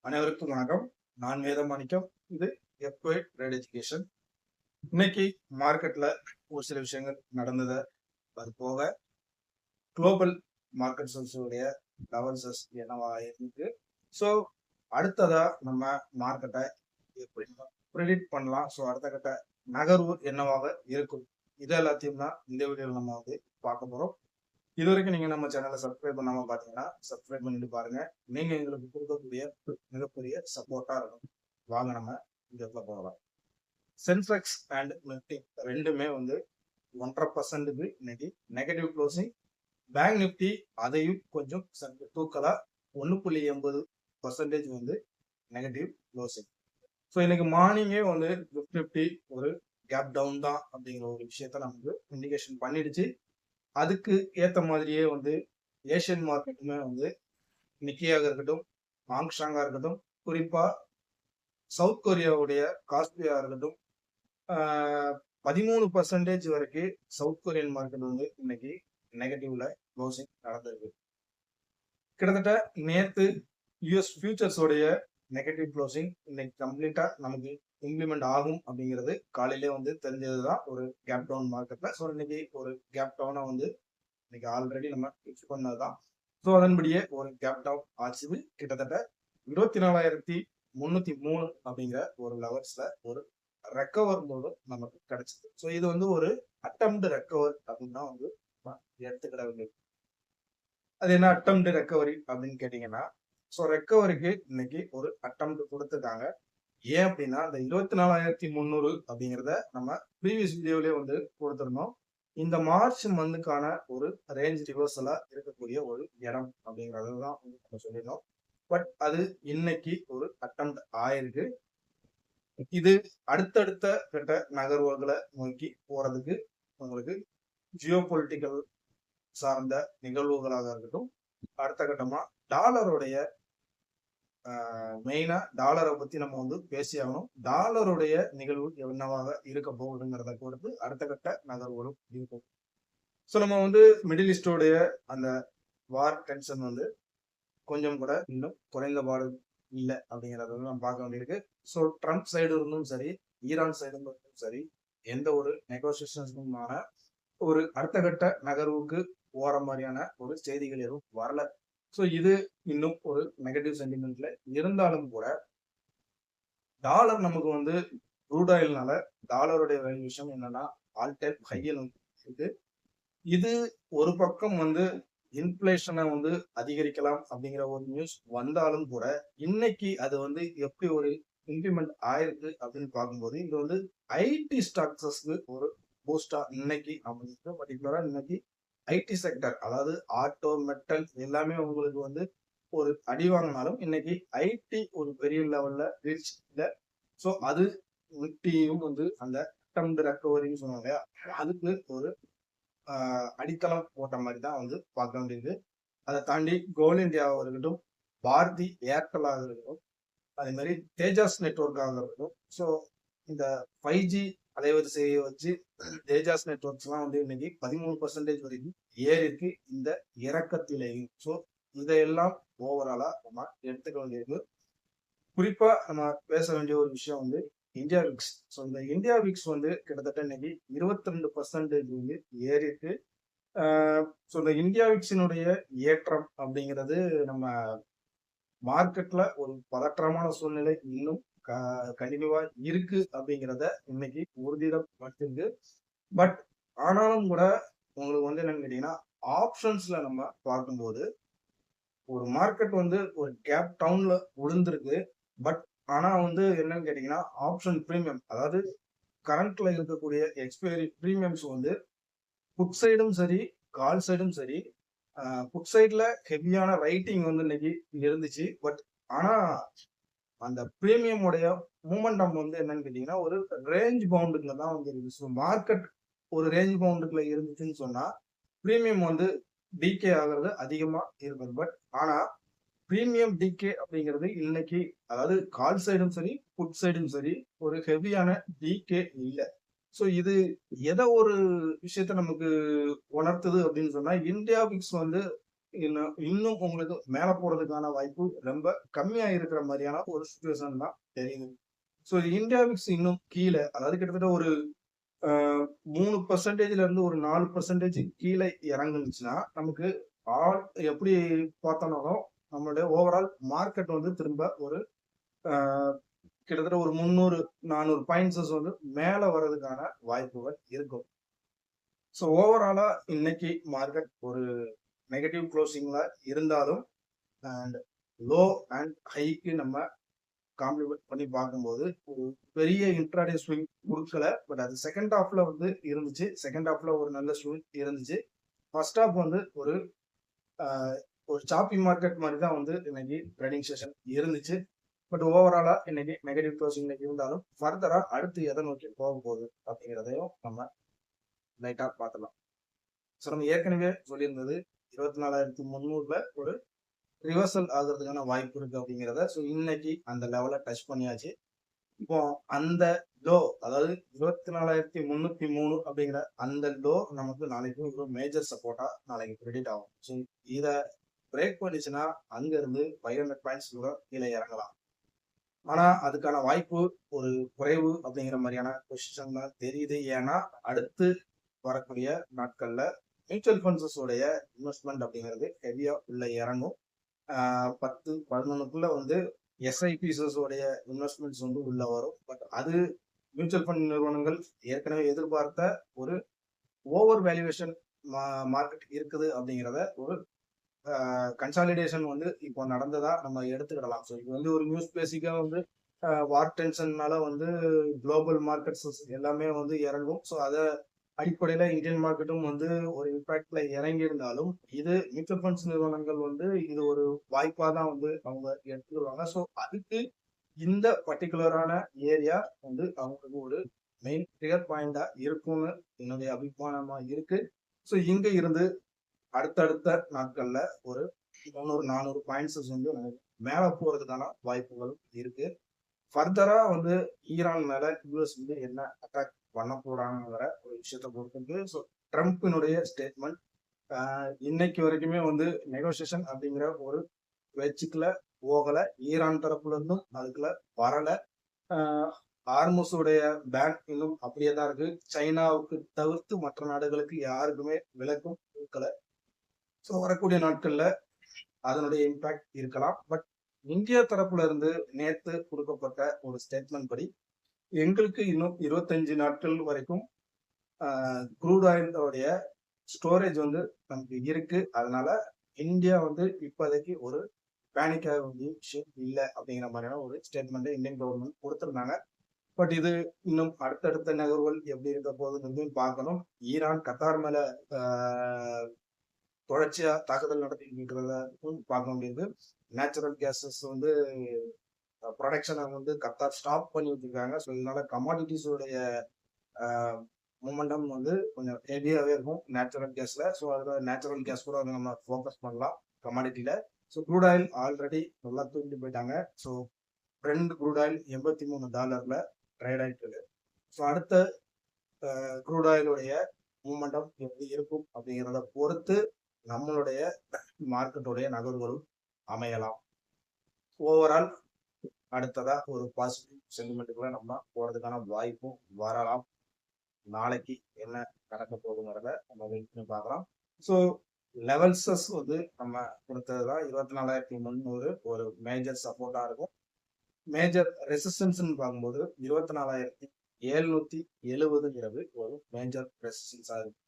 அனைவருக்கும் வணக்கம். நான் வேதமாணிக்கம். இது எஃப்ஒய் ட்ரேட் எஜுகேஷன். இன்னைக்கு மார்க்கெட்ல ஒரு சில விஷயங்கள் நடந்தது. அது போக குளோபல் மார்க்கெட் சோர்ஸுடைய லெவல்ஸஸ் என்னவா இருக்கு. ஸோ அடுத்ததா நம்ம மார்க்கெட்டை எப்படி ப்ரெடிக்ட் பண்ணலாம். ஸோ அடுத்த கட்ட நகர்வு என்னவாக இருக்கும். இது எல்லாத்தையும் தான் இந்த வீடியோவில் நம்ம பார்க்க போறோம். இது வரைக்கும் நீங்க நம்ம சேனலை சப்ஸ்கிரைப் பண்ணாம பாத்தீங்கன்னா சப்ஸ்கிரைப் பண்ணிட்டு பாருங்க. நீங்க எங்களுக்கு கொடுக்கக்கூடிய மிகப்பெரிய சப்போர்ட்டா இருக்கும். வாங்க நம்ம இதுக்குள்ள போகலாம். சென்செக்ஸ் அண்ட் நிப்டி ரெண்டுமே 1.5% இன்னைக்கு நெகட்டிவ் க்ளோசிங். பேங்க் நிப்டி அதையும் கொஞ்சம் தூக்கலா 1.80% நெகட்டிவ் க்ளோசிங். ஸோ இன்னைக்கு மார்னிங்கே நிப்டி ஒரு கேப் டவுன் தான் அப்படிங்கிற ஒரு விஷயத்த நமக்கு இண்டிகேஷன் பண்ணிடுச்சு. அதுக்கு ஏற்ற மாதிரியே ஏஷியன் மார்க்கெட்டுமே நிக்கியாக இருக்கட்டும், ஆங்ஷாங்கா இருக்கட்டும், குறிப்பா சவுத் கொரியாவுடைய காஸ்பியா இருக்கட்டும், 13% வரைக்கும் சவுத் கொரியன் மார்க்கெட் இன்னைக்கு நெகட்டிவ்ல க்ளோசிங் நடந்திருக்கு. கிட்டத்தட்ட நேற்று யூஎஸ் ஃபியூச்சர்ஸோடைய நெகட்டிவ் க்ளோசிங் இன்னைக்கு கம்ப்ளீட்டா நமக்கு இம்ப்ளிமெண்ட் ஆகும் அப்படிங்கிறது காலையிலே தெரிஞ்சதுதான் ஒரு கேப் டவுன் மார்க்கெட்ல. ஸோ இன்னைக்கு ஒரு கேப் டவுனை இன்னைக்கு ஆல்ரெடி நம்ம ஃபிக்ஸ் பண்ணதுதான். ஸோ அதன்படியே ஒரு கேப் டவுன் ஆச்சு. கிட்டத்தட்ட 24,303 அப்படிங்கிற ஒரு லெவல்ஸ்ல ஒரு ரெக்கவர் போது நமக்கு கிடைச்சது. ஸோ இது ஒரு அட்டம்ப்ட் ரெக்கவர் அப்படின்னு தான் எடுத்துக்கிட வேண்டியது. அது என்ன அட்டம்ப்ட் ரெக்கவரி அப்படின்னு கேட்டீங்கன்னா, ஸோ ரெக்கவரிக்கு இன்னைக்கு ஒரு அட்டம்ப்ட் கொடுத்துருக்காங்க. ஏன் அப்படின்னா இந்த 24,300 அப்படிங்கிறத நம்ம ப்ரீவியஸ் வீடியோலயே கொடுத்துருந்தோம். இந்த மார்ச் மந்த்துக்கான ஒரு ரேஞ்ச் ரிவர்சலா இருக்கக்கூடிய ஒரு இடம் அப்படிங்கறதுதான் நம்ம சொல்லியிருந்தோம். பட் அது இன்னைக்கு ஒரு அட்டம்ப்ட் ஆயிருக்கு. இது அடுத்தடுத்த கட்ட நகர்வுகளை நோக்கி போறதுக்கு உங்களுக்கு ஜியோ பொலிட்டிக்கல் சார்ந்த நிகழ்வுகளாக இருக்கட்டும், அடுத்த கட்டமா டாலருடைய மெயினா டாலரை பத்தி நம்ம பேசி ஆகணும். டாலருடைய நிகழ்வு என்னவாக இருக்க போகுதுங்கிறத பொறுத்து அடுத்த கட்ட நகர்வுகளும் இருக்கும். ஸோ நம்ம மிடில் ஈஸ்டோடைய அந்த வார் டென்ஷன் கொஞ்சம் கூட இன்னும் குறைந்த பாடு இல்லை அப்படிங்கிறத நம்ம பார்க்க வேண்டியிருக்கு. ஸோ ட்ரம்ப் சைடு இருந்தும் சரி, ஈரான் சைடு இருந்தும் சரி, எந்த ஒரு நெகோசியேஷன்ஸுமான ஒரு அடுத்த கட்ட நகர்வுக்கு போற மாதிரியான ஒரு செய்திகள் எதுவும் வரல. ஸோ இது இன்னும் ஒரு நெகட்டிவ் சென்டிமெண்ட்ல இருந்தாலும் கூட டாலர் நமக்கு க்ரூட் ஆயில்னால டாலருடைய வேல்யூஷன் என்னன்னா ஆல் டைம் ஹையில் இருக்கு. இது ஒரு பக்கம் இன்ஃபிளேஷனை அதிகரிக்கலாம் அப்படிங்கிற ஒரு நியூஸ் வந்தாலும் கூட இன்னைக்கு அது எப்படி ஒரு இம்ப்ளிமெண்ட் ஆயிருக்கு அப்படின்னு பார்க்கும்போது இது ஐடி ஸ்டாக்ஸஸ்க்கு ஒரு பூஸ்டா இன்னைக்கு அமைஞ்சிருக்கு. பர்டிகுலரா இன்னைக்கு ஐடி செக்டர், அதாவது ஆட்டோ, மெட்டல் எல்லாமே உங்களுக்கு ஒரு அடி வாங்கினாலும் இன்னைக்கு ஐடி ஒரு பெரிய லெவல்ல ரீச் இல்லை. ஸோ அது நிப்டியும் அந்த அட்டம்ப்ட் ரெக்கவரின்னு சொன்னாங்க, அதுக்கு ஒரு அடித்தளம் போட்ட மாதிரி தான் பார்க்க வேண்டியது. அதை தாண்டி கோல் இந்தியாவாக இருக்கட்டும், பாரதி ஏர்டெல்லாக இருக்கட்டும், அதே மாதிரி தேஜாஸ் நெட்ஒர்க்காக இருக்கட்டும். ஸோ இந்த 5G அலைவரிசையை வச்சு தேஜாஸ் நெட்ஒர்க்ஸ் எல்லாம் இன்னைக்கு 13% வரைக்கும் ஏறி இருக்கு இந்த இறக்கத்திலேயும். ஸோ இதையெல்லாம் ஓவராலா நம்ம எடுத்துக்க வேண்டியது. குறிப்பா நம்ம பேச வேண்டிய ஒரு விஷயம் இந்தியா விக்ஸ். ஸோ இந்த இந்தியா விக்ஸ் கிட்டத்தட்ட இன்னைக்கு 22% ஏறி இருக்கு. ஸோ இந்த இந்தியா விக்ஸினுடைய ஏற்றம் அப்படிங்கிறது நம்ம மார்க்கெட்ல ஒரு பதற்றமான சூழ்நிலை இன்னும் கண்டினியூவா இருக்கு அப்படிங்கிறத இன்னைக்கு உறுதிப்படுத்திருக்கு. பட் ஆனாலும் கூட உங்களுக்கு என்னன்னு கேட்டீங்கன்னா, ஆப்ஷன்ஸ்ல நம்ம பார்க்கும்போது ஒரு மார்க்கெட் ஒரு கேப் டவுன்ல விழுந்திருக்கு. பட் ஆனா என்னன்னு கேட்டீங்கன்னா, ஆப்ஷன் பிரீமியம், அதாவது கரண்ட்ல இருக்கக்கூடிய எக்ஸ்பைரி பிரீமியம்ஸ் புட் சைடும் சரி, கால் சைடும் சரி, புட் சைட்ல ஹெவியான ரைட்டிங் இன்னைக்கு இருந்துச்சு. பட் ஆனா அந்த பிரீமியம் உடைய மூமெண்டம் என்னன்னு கேட்டீங்கன்னா ஒரு ரேஞ்ச் பவுண்டுக்குள்ள தான் இருக்கு. ஸோ மார்க்கெட் ஒரு ரேஞ்ச் பவுண்டுக்குள்ள இருந்துச்சுன்னு சொன்னா பிரீமியம் டிகே ஆகிறது அதிகமா இருக்குது. பட் ஆனா பிரீமியம் டிகே அப்படிங்கிறது இன்னைக்கு, அதாவது கால் சைடும் சரி, புட் சைடும் சரி, ஒரு ஹெவியான டிகே இல்லை. ஸோ இது எதை ஒரு விஷயத்த நமக்கு உணர்த்துது அப்படின்னு சொன்னா, இந்தியா விக்ஸ் இன்னும் உங்களுக்கு மேல போறதுக்கான வாய்ப்பு ரொம்ப கம்மியா இருக்கிற மாதிரியான ஒரு சுச்சுவேஷன் தான் தெரியுது. ஸோ இந்தியா விக்ஸ் இன்னும் கீழே, அதாவது கிட்டத்தட்ட ஒரு 3% இருந்து ஒரு 4% கீழே இறங்குனுச்சுன்னா நமக்கு ஆல் எப்படி பார்த்தோம்னாலும் நம்மளுடைய ஓவரால் மார்க்கெட் வந்து திரும்ப ஒரு கிட்டத்தட்ட ஒரு 300-400 பாயிண்ட்ஸஸ் வந்து மேல வர்றதுக்கான வாய்ப்புகள் இருக்கும். ஸோ ஓவராலா இன்னைக்கு மார்க்கெட் ஒரு நெகட்டிவ் க்ளோசிங்ல இருந்தாலும் அண்ட் லோ அண்ட் ஹைக்கு நம்ம காம்ப்ளிமெண்ட் பண்ணி பார்க்கும்போது ஒரு பெரிய இன்ட்ராடே ஸ்விங் கொடுக்கல. பட் அது செகண்ட் ஹாஃப்ல வந்து இருந்துச்சு. செகண்ட் ஹாஃப்ல ஒரு நல்ல ஸ்விங் இருந்துச்சு. ஃபர்ஸ்ட் ஹாஃப் வந்து ஒரு சாப்பி மார்க்கெட் மாதிரி தான் வந்து இன்னைக்கு ட்ரேடிங் செஷன் இருந்துச்சு. பட் ஓவராலா இன்னைக்கு நெகட்டிவ் க்ளோசிங் இருந்தாலும் ஃபர்தரா அடுத்து எதை நோக்கி போக போகுது அப்படிங்கிறதையும் நம்ம லைட்டா பார்த்துலாம். ஸோ நம்ம ஏற்கனவே சொல்லியிருந்தது 24,300 ஒரு ரிவர்சல் ஆகுறதுக்கான வாய்ப்பு இருக்கு அப்படிங்கிறத. ஸோ இன்னைக்கு அந்த லெவலை டச் பண்ணியாச்சு. இப்போ அந்த லோ, அதாவது 24,303 அப்படிங்கிற அந்த லோ நமக்கு நாளைக்கு ஒரு மேஜர் சப்போர்ட்டா நாளைக்கு கிரெடிட் ஆகும். ஸோ இதை பிரேக் பண்ணிச்சுன்னா அங்க இருந்து 500 பாயிண்ட்ஸ் கூட கீழே இறங்கலாம். ஆனா அதுக்கான வாய்ப்பு ஒரு குறைவு அப்படிங்கிற மாதிரியான பொசிஷன் தான் தெரியுது. ஏன்னா அடுத்து வரக்கூடிய நாட்கள்ல மியூச்சுவல் ஃபண்ட்ஸஸ் உடைய இன்வெஸ்ட்மெண்ட் அப்படிங்கிறது ஹெவியா உள்ள இறங்கும். 10-11 வந்து எஸ்ஐபிஎஸ் உடைய இன்வெஸ்ட்மெண்ட்ஸ் வந்து உள்ள வரும். பட் அது மியூச்சுவல் ஃபண்ட் நிறுவனங்கள் ஏற்கனவே எதிர்பார்த்த ஒரு ஓவர் வேல்யூவேஷன் மார்க்கெட் இருக்குது அப்படிங்கிறத ஒரு கன்சாலிடேஷன் வந்து இப்போ நடந்ததா நம்ம எடுத்துக்கிடலாம். ஸோ இது வந்து ஒரு நியூஸ் பேசிக்கா வந்து வார் டென்ஷன்னால வந்து குளோபல் மார்க்கெட்ஸ் எல்லாமே வந்து இறங்கும். ஸோ அதை அடிப்படையில இந்தியன் மார்க்கெட்டும் வந்து ஒரு இம்பாக்ட்ல இறங்கி இருந்தாலும் இது மியூச்சுவல் ஃபண்ட்ஸ் நிறுவனங்கள் வந்து இது ஒரு வாய்ப்பா தான் வந்து அவங்க எடுத்துக்கிடுவாங்க. ஸோ அதுக்கு இந்த பர்டிகுலரான ஏரியா வந்து அவங்களுக்கு ஒரு மெயின் ட்ரிகர் பாயிண்டா இருக்கும்னு என்னுடைய அபிப்பிராயமா இருக்கு. ஸோ இங்க இருந்து அடுத்தடுத்த நாட்கள்ல ஒரு 300-400 பாயிண்ட்ஸ் வந்து மேல போறதுக்கான வாய்ப்புகளும் இருக்கு. ஃபர்தரா வந்து ஈரான் மேல யூஎஸ் வந்து என்ன அட்டாக் பண்ண போறாங்கிற ஒரு விஷயத்த பொறுத்து. ஸோ ட்ரம்ப்பினுடைய ஸ்டேட்மெண்ட் இன்னைக்கு வரைக்குமே வந்து நெகோசியேஷன் அப்படிங்கிற ஒரு பேச்சுக்குள்ள போகல. ஈரான் தரப்புல இருந்தும் அதுக்குள்ள வரல. ஹார்முஸுடைய பேன் இன்னும் அப்படியே தான் இருக்கு. சைனாவுக்கு தவிர்த்து மற்ற நாடுகளுக்கு யாருக்குமே விலக்கும் கொடுக்கல. ஸோ வரக்கூடிய நாட்கள்ல அதனுடைய இம்பாக்ட் இருக்கலாம். பட் இந்தியா தரப்புல இருந்து நேத்து கொடுக்கப்பட்ட ஒரு ஸ்டேட்மெண்ட் படி எங்களுக்கு இன்னும் 25 நாட்கள் வரைக்கும் க்ரூட் ஆயிலோடைய ஸ்டோரேஜ் வந்து நமக்கு இருக்கு. அதனால இந்தியா வந்து இப்போதைக்கு ஒரு பேனிக் ஆக வேண்டிய விஷயம் இல்லை அப்படிங்கிற மாதிரியான ஒரு ஸ்டேட்மெண்ட் இந்தியன் கவர்மெண்ட் கொடுத்திருந்தாங்க. பட் இது இன்னும் அடுத்தடுத்த நகர்வுகள் எப்படி இருக்க போகுதுன்னு பார்க்கணும். ஈரான் கத்தார் மேல தொடர்ச்சியா தாக்குதல் நடத்திட்டு இருக்கிறத பார்க்க முடியுது. நேச்சுரல் கேசஸ் வந்து ப்ரொடக்ஷனை வந்து கத்தார் ஸ்டாப் பண்ணி வச்சிருக்காங்க. ஸோ இதனால கமாடிட்டிஸோடைய மூமெண்டம் வந்து கொஞ்சம் ஹெவியாகவே இருக்கும் நேச்சுரல் கேஸ்ல. ஸோ அதில் நேச்சுரல் கேஸ் கூட நம்ம ஃபோக்கஸ் பண்ணலாம் கமாடிட்டியில. ஸோ க்ரூட் ஆயில் ஆல்ரெடி நல்லா தூக்கிட்டு போயிட்டாங்க. So Brent crude oil $83 trade ஆயிட்டு இருக்கு. ஸோ அடுத்த க்ரூட் ஆயிலுடைய மூமெண்டம் எப்படி இருக்கும் அப்படிங்கிறத பொறுத்து நம்மளுடைய மார்க்கெட்டுடைய நகர்வுகளும் அமையலாம். ஓவரால் அடுத்ததா ஒரு பாசிட்டிவ் சென்டிமெண்ட்டுக்குள்ள நம்ம போறதுக்கான வாய்ப்பும் வரலாம். நாளைக்கு என்ன நடக்க போகுங்கிறத நம்ம வெயிட் பண்ணி பார்க்கலாம். ஸோ லெவல்ஸஸ் வந்து நம்ம கொடுத்ததுதான் 24,300 ஒரு மேஜர் சப்போர்ட்டா இருக்கும். மேஜர் ரெசிஸ்டன்ஸ் பார்க்கும்போது 24,770 ஒரு மேஜர் ரெசிஸ்டன்ஸா இருக்கு.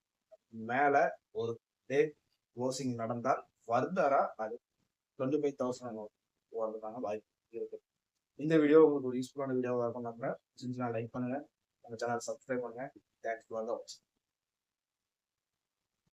மேல ஒரு டே க்ளோசிங் நடந்தால் ஃபர்தரா அது 25,000 போறதுக்கான வாய்ப்பு இருக்கு. இந்த வீடியோ உங்களுக்கு ஒரு யூஸ்ஃபுல்லான வீடியோவாக இருக்கும். நம்ம லைக் பண்ணுங்க, நம்ம சேனல் சப்ஸ்கிரைப் பண்ணுங்க. தேங்க்ஸ் ஃபார் வாட்சிங்.